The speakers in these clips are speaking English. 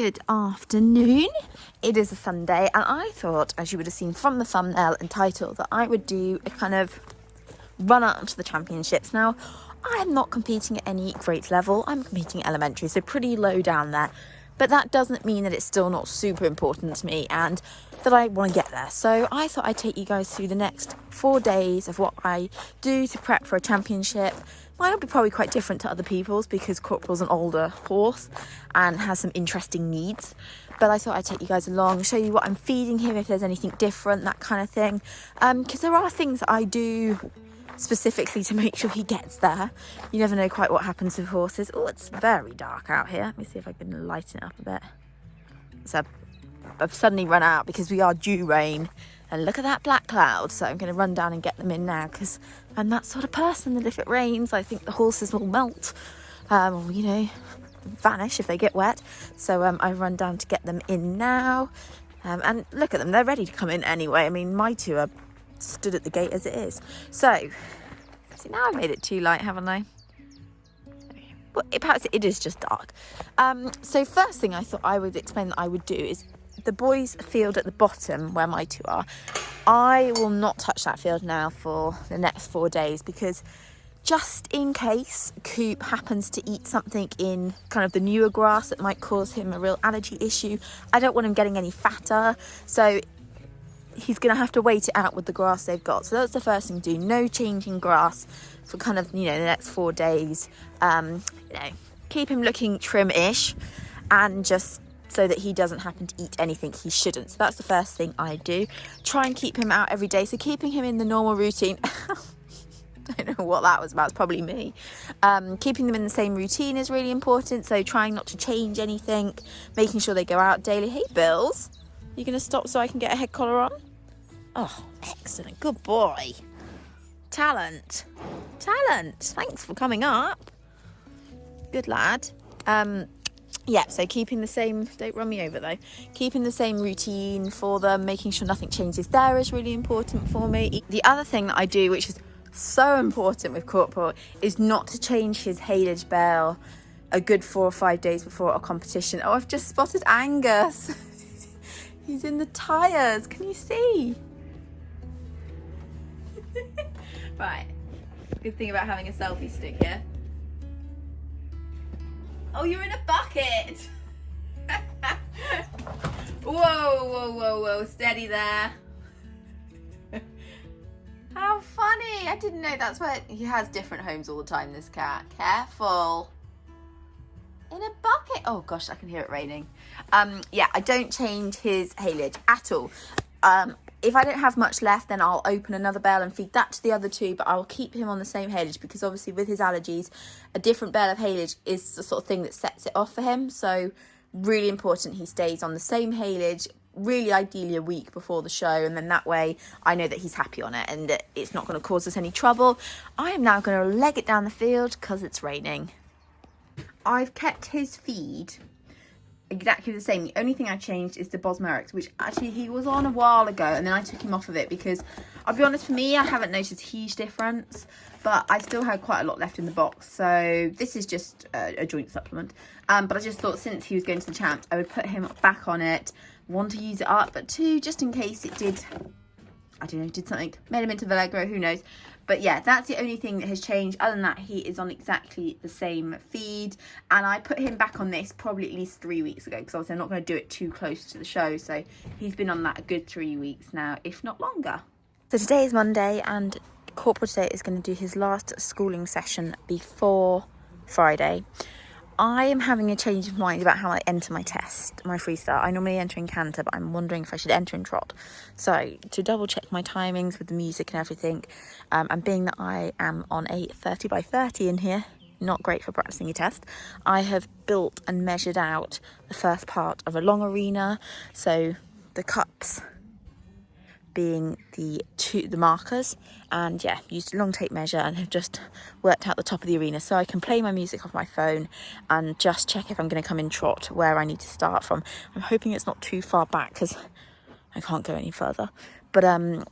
Good afternoon. It is a Sunday and I thought, as you would have seen from the thumbnail and title, that I would do a kind of run up to the championships. Now, I'm not competing at any great level. I'm competing at elementary, so pretty low down there. But that doesn't mean that it's still not super important to me and that I want to get there. So I thought I'd take you guys through the next 4 days of what I do to prep for a championship. Mine will be probably quite different to other people's because Corporal's an older horse and has some interesting needs. But I thought I'd take you guys along, show you what I'm feeding him, if there's anything different, that kind of thing. Because there are things that I do specifically to make sure he gets there. You never know quite what happens with horses. Oh, it's very dark out here. Let me see if I can lighten it up a bit. So I've suddenly run out because we are due rain. And look at that black cloud. So I'm going to run down and get them in now because I'm that sort of person that if it rains, I think the horses will melt. Or, you know, vanish if they get wet. So I run down to get them in now. And look at them. They're ready to come in anyway. I mean, my two are stood at the gate as it is. So, see, now I've made it too light, haven't I? Well, perhaps it is just dark. So first thing I thought I would explain that I would do is the boys' field at the bottom where my two are. I will not touch that field now for the next 4 days because just in case Coop happens to eat something in kind of the newer grass that might cause him a real allergy issue, I don't want him getting any fatter. So he's going to have to wait it out with the grass they've got. So that's the first thing to do. No changing grass for kind of, you know, the next 4 days. You know, keep him looking trim-ish and just so that he doesn't happen to eat anything he shouldn't. So that's the first thing I do. Try and keep him out every day. So keeping him in the normal routine. I don't know what that was about. It's probably me. Keeping them in the same routine is really important. So trying not to change anything. Making sure they go out daily. Hey, Bills. You going to stop so I can get a head collar on? Oh, excellent. Good boy. Talent. Thanks for coming up. Good lad. Yeah, so keeping the same, don't run me over though, keeping the same routine for them, making sure nothing changes there is really important for me. The other thing that I do, which is so important with Corporal, is not to change his haylage bale a good 4 or 5 days before a competition. Oh, I've just spotted Angus. He's in the tyres, can you see? Right, good thing about having a selfie stick here. Oh, you're in a bucket! Whoa, steady there. How funny! I didn't know that's where he has different homes all the time, this cat. Careful. In a bucket. Oh gosh, I can hear it raining. Yeah, I don't change his haylage at all. If I don't have much left, then I'll open another bale and feed that to the other two, but I'll keep him on the same haylage because obviously with his allergies, a different bale of haylage is the sort of thing that sets it off for him. So really important he stays on the same haylage, really ideally a week before the show, and then that way I know that he's happy on it and that it's not going to cause us any trouble. I am now going to leg it down the field because it's raining. I've kept his feed exactly the same. The only thing I changed is the Bosmerix, which actually he was on a while ago and then I took him off of it because I'll be honest, for me, I haven't noticed a huge difference, but I still had quite a lot left in the box. So this is just a joint supplement. But I just thought since he was going to the champs, I would put him back on it. One, to use it up, but two, just in case it did, I don't know, did something, made him into Vallegro, who knows. But yeah, that's the only thing that has changed. Other than that, he is on exactly the same feed. And I put him back on this probably at least 3 weeks ago because obviously I'm not going to do it too close to the show. So he's been on that a good 3 weeks now, if not longer. So today is Monday and Corporal today is going to do his last schooling session before Friday. I am having a change of mind about how I enter my test, my freestyle. I normally enter in canter, but I'm wondering if I should enter in trot. So to double check my timings with the music and everything, and being that I am on a 30 by 30 in here, not great for practicing a test, I have built and measured out the first part of a long arena. So the cups being the markers, and yeah, used a long tape measure and have just worked out the top of the arena so I can play my music off my phone and just check if I'm going to come in trot where I need to start from. I'm hoping it's not too far back because I can't go any further, but in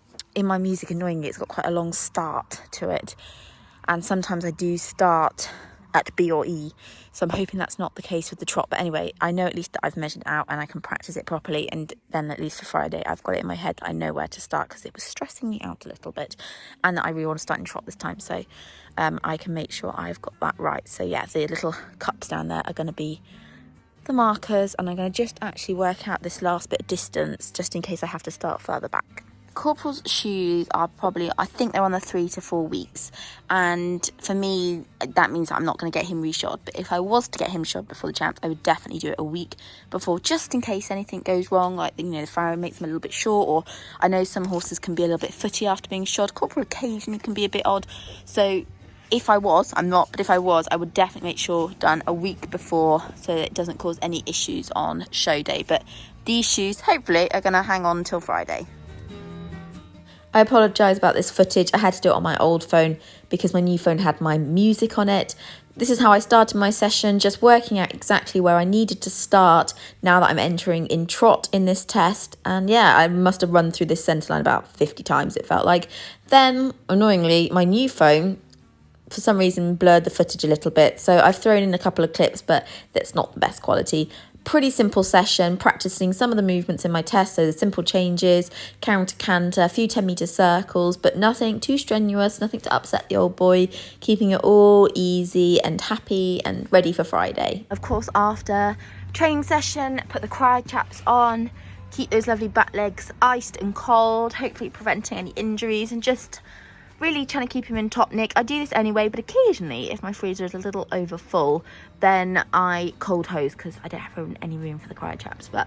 my music, annoyingly, it's got quite a long start to it, and sometimes I do start at B or E. So I'm hoping that's not the case with the trot. But anyway, I know at least that I've measured out and I can practice it properly. And then at least for Friday, I've got it in my head. I know where to start because it was stressing me out a little bit. And that I really want to start in trot this time. So I can make sure I've got that right. So yeah, the little cups down there are going to be the markers. And I'm going to just actually work out this last bit of distance just in case I have to start further back. Corporal's shoes are probably, I think they're on the 3 to 4 weeks, and for me that means I'm not going to get him reshod. But if I was to get him shod before the champs, I would definitely do it a week before, just in case anything goes wrong, like, you know, the farrow makes them a little bit short, or I know some horses can be a little bit footy after being shod. Corporal occasionally can be a bit odd, so if I was, I'm not, but if I was, I would definitely make sure done a week before so that it doesn't cause any issues on show day. But these shoes hopefully are going to hang on until Friday. I apologise about this footage. I had to do it on my old phone because my new phone had my music on it. This is how I started my session, just working out exactly where I needed to start now that I'm entering in trot in this test. And yeah, I must have run through this centre line about 50 times, it felt like. Then, annoyingly, my new phone, for some reason, blurred the footage a little bit. So I've thrown in a couple of clips, but that's not the best quality. Pretty simple session, practicing some of the movements in my test, so the simple changes, counter canter, a few 10-metre circles, but nothing too strenuous, nothing to upset the old boy, keeping it all easy and happy and ready for Friday. Of course, after training session, put the cryo chaps on, keep those lovely back legs iced and cold, hopefully preventing any injuries, and just really trying to keep him in top nick. I do this anyway, but occasionally if my freezer is a little over full, then I cold hose because I don't have any room for the cryo chaps, but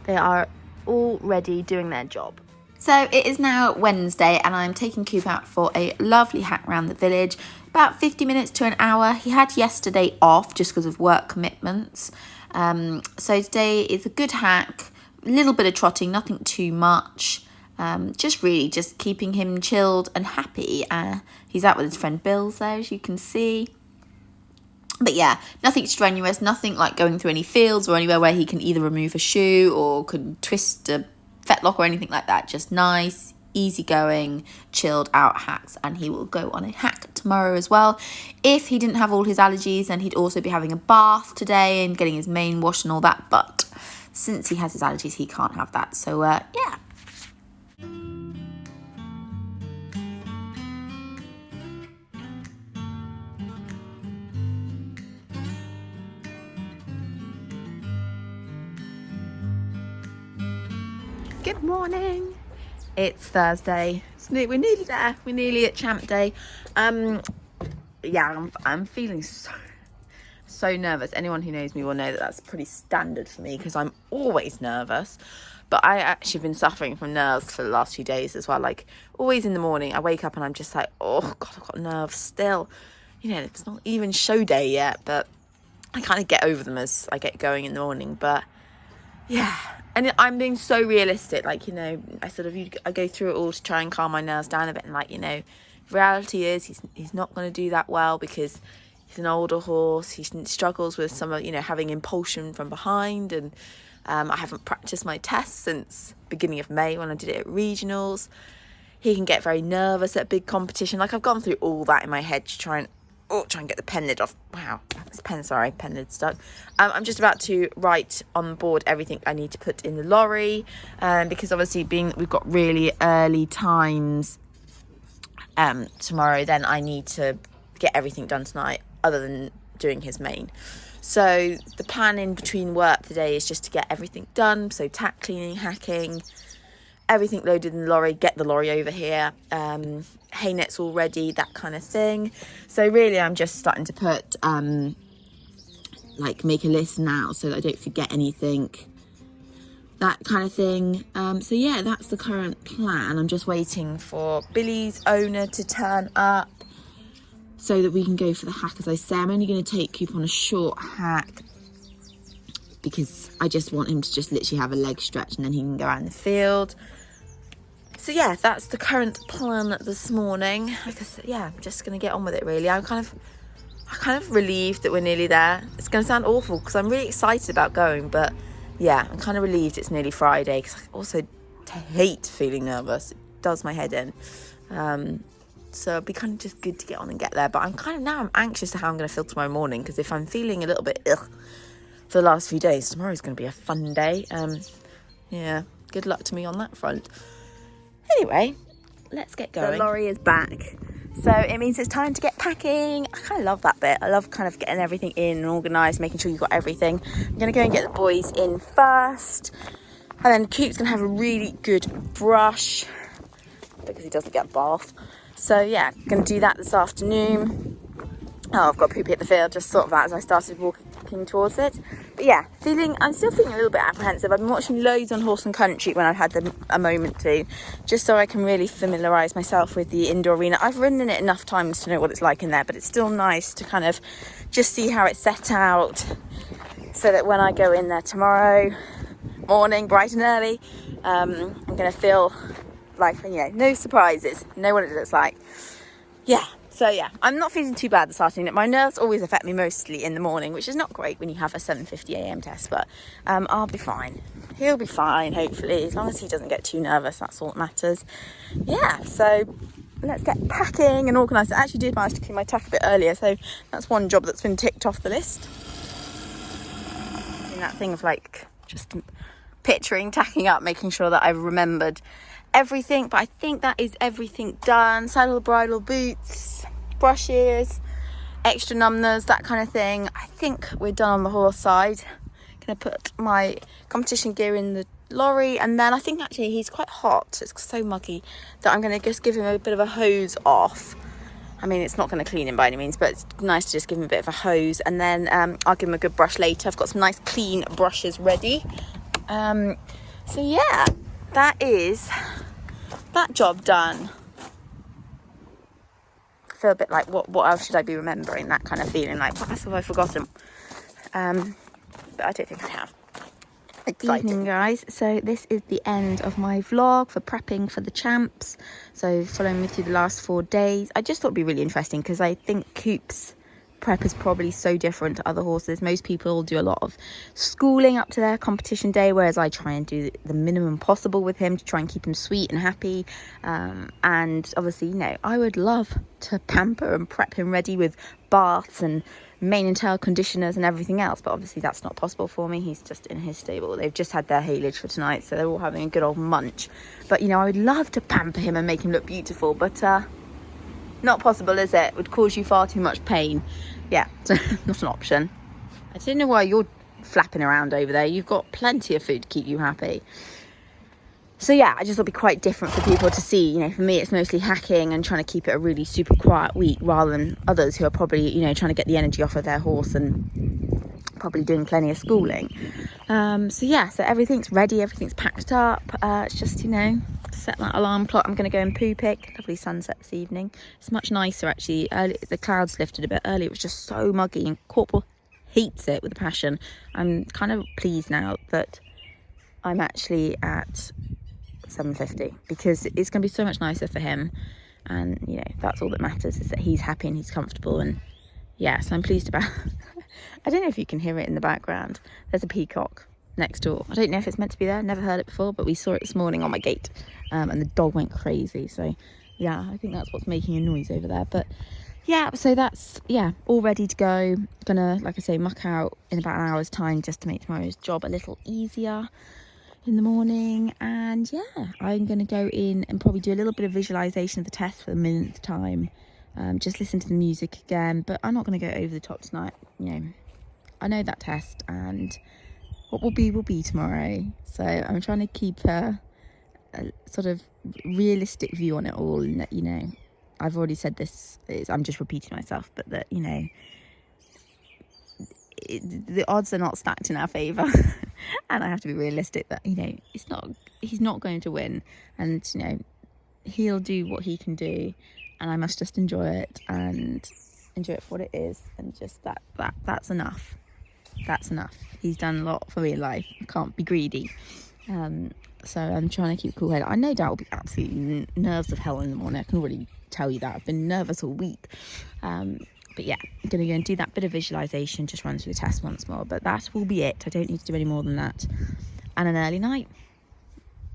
they are already doing their job. So it is now Wednesday and I'm taking Coop out for a lovely hack around the village, about 50 minutes to an hour. He had yesterday off just because of work commitments. So today is a good hack, a little bit of trotting, nothing too much. Just keeping him chilled and happy. He's out with his friend Bill's there, as you can see. But yeah, nothing strenuous, nothing like going through any fields or anywhere where he can either remove a shoe or could twist a fetlock or anything like that. Just nice, easygoing, chilled out hacks. And he will go on a hack tomorrow as well. If he didn't have all his allergies, then he'd also be having a bath today and getting his mane washed and all that. But since he has his allergies, he can't have that. So yeah. Good morning. It's Thursday. We're nearly there. We're nearly at champ day. Yeah, I'm feeling so nervous. Anyone who knows me will know that that's pretty standard for me because I'm always nervous. But I actually been suffering from nerves for the last few days as well. Like always in the morning, I wake up and I'm just like, oh God, I've got nerves still. You know, it's not even show day yet, but I kind of get over them as I get going in the morning. But yeah. And I'm being so realistic, like, you know, I go through it all to try and calm my nerves down a bit. And like, you know, reality is he's not going to do that well because he's an older horse. He struggles with some of, you know, having impulsion from behind. And I haven't practiced my tests since beginning of May when I did it at regionals. He can get very nervous at big competition. Like I've gone through all that in my head to try and get the pen lid off. Wow, pen lid stuck. I'm just about to write on board everything I need to put in the lorry, because obviously we've got really early times tomorrow, then I need to get everything done tonight other than doing his mane. So the plan in between work today is just to get everything done, so tack cleaning, hacking, everything loaded in the lorry, get the lorry over here, hay nets all ready, that kind of thing. So really I'm just starting to put make a list now so that I don't forget anything, that kind of thing. So yeah, that's the current plan. I'm just waiting for Billy's owner to turn up so that we can go for the hack. As I say, I'm only going to take Coop on a short hack because I just want him to just literally have a leg stretch and then he can go around the field. So yeah, that's the current plan this morning. Like I said, yeah, I'm just going to get on with it really. I'm kind of relieved that we're nearly there. It's going to sound awful because I'm really excited about going, but yeah, I'm kind of relieved it's nearly Friday because I also hate feeling nervous. It does my head in. so it'll be kind of just good to get on and get there. But I'm anxious to how I'm going to feel tomorrow morning, because if I'm feeling a little bit ugh for the last few days, tomorrow's going to be a fun day. Yeah, good luck to me on that front. Anyway, let's get going. The lorry is back, so it means it's time to get packing. I kind of love that bit. I love kind of getting everything in and organised, making sure you've got everything. I'm going to go and get the boys in first, and then Coop's going to have a really good brush because he doesn't get a bath. So yeah, going to do that this afternoon. Oh, I've got poopy at the field, just thought of that as I started walking towards it. But yeah, I'm still feeling a little bit apprehensive. I've been watching loads on Horse and Country when I've had a moment to, just so I can really familiarise myself with the indoor arena. I've ridden in it enough times to know what it's like in there, but it's still nice to kind of just see how it's set out, so that when I go in there tomorrow morning, bright and early, I'm going to feel like, no surprises, know what it looks like. Yeah. So yeah, I'm not feeling too bad this afternoon. My nerves always affect me mostly in the morning, which is not great when you have a 7:50 a.m. test, but I'll be fine. He'll be fine, hopefully, as long as he doesn't get too nervous. That's all that matters. Yeah, so let's get packing and organised. I actually did manage to clean my tack a bit earlier, so that's one job that's been ticked off the list. And that thing of like just picturing tacking up, making sure that I've remembered everything, but I think that is everything done. Saddle, bridle, boots, brushes, extra numbers, that kind of thing. I think we're done on the horse side. Gonna put my competition gear in the lorry, and then I think actually he's quite hot, it's so muggy, that I'm gonna just give him a bit of a hose off. I mean, it's not going to clean him by any means, but it's nice to just give him a bit of a hose, and then I'll give him a good brush later. I've got some nice clean brushes ready. So yeah, that is that job done. I feel a bit like, what else should I be remembering? That kind of feeling like, what else have I forgotten? But I don't think I have. Exciting. Evening, guys. So this is the end of my vlog for prepping for the champs. So following me through the last 4 days. I just thought it'd be really interesting because I think Coop's prep is probably so different to other horses. Most people do a lot of schooling up to their competition day, whereas I try and do the minimum possible with him to try and keep him sweet and happy. And obviously, you know, I would love to pamper and prep him ready with baths and mane and tail conditioners and everything else, but obviously that's not possible for me. He's just in his stable. They've just had their haylage for tonight, so they're all having a good old munch. But you know, I would love to pamper him and make him look beautiful, but not possible, is it? It would cause you far too much pain. Yeah, so not an option. I don't know why you're flapping around over there. You've got plenty of food to keep you happy. So yeah, I just thought it'd be quite different for people to see. You know, for me, it's mostly hacking and trying to keep it a really super quiet week, rather than others who are probably, you know, trying to get the energy off of their horse and probably doing plenty of schooling. So yeah, so everything's ready, everything's packed up. It's just, you know, set that alarm clock. I'm going to go and poo pick. Lovely sunset this evening. It's much nicer actually. Early, the clouds lifted a bit early. It was just so muggy, and Corporal hates it with a passion. I'm kind of pleased now that I'm actually at 7:50, because it's going to be so much nicer for him, and you know, that's all that matters, is that he's happy and he's comfortable. And yeah, so I'm pleased about I don't know if you can hear it in the background. There's a peacock next door. I don't know if it's meant to be there, never heard it before, but we saw it this morning on my gate, and the dog went crazy. So yeah, I think that's what's making a noise over there. But yeah, so that's, yeah, all ready to go. Gonna, like I say, muck out in about an hour's time just to make tomorrow's job a little easier in the morning. And yeah, I'm going to go in and probably do a little bit of visualization of the test for the millionth time. Just listen to the music again, but I'm not going to go over the top tonight. You know, I know that test, and what will be tomorrow. So I'm trying to keep a sort of realistic view on it all, and that, you know, I've already said this, I'm just repeating myself, but that, you know, the odds are not stacked in our favour. And I have to be realistic that, you know, he's not going to win, and you know, he'll do what he can do, and I must just enjoy it for what it is, and just that's enough. That's enough. He's done a lot for me in life. I can't be greedy. So I'm trying to keep a cool head. I no doubt will be absolutely nerves of hell in the morning. I can already tell you that. I've been nervous all week. But yeah, I'm going to go and do that bit of visualization, just run through the test once more. But that will be it. I don't need to do any more than that. And an early night.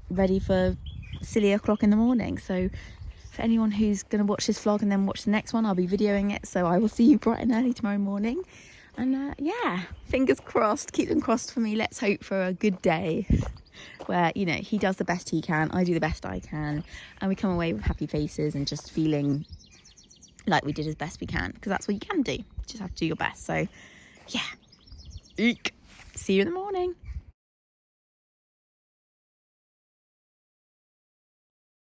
Ready for silly o'clock in the morning. So For anyone who's going to watch this vlog and then watch the next one, I'll be videoing it, so I will see you bright and early tomorrow morning. And yeah, fingers crossed, keep them crossed for me. Let's hope for a good day where, you know, he does the best he can, I do the best I can, and we come away with happy faces and just feeling like we did as best we can, because that's what you can do. You just have to do your best. So yeah, eek. See you in the morning.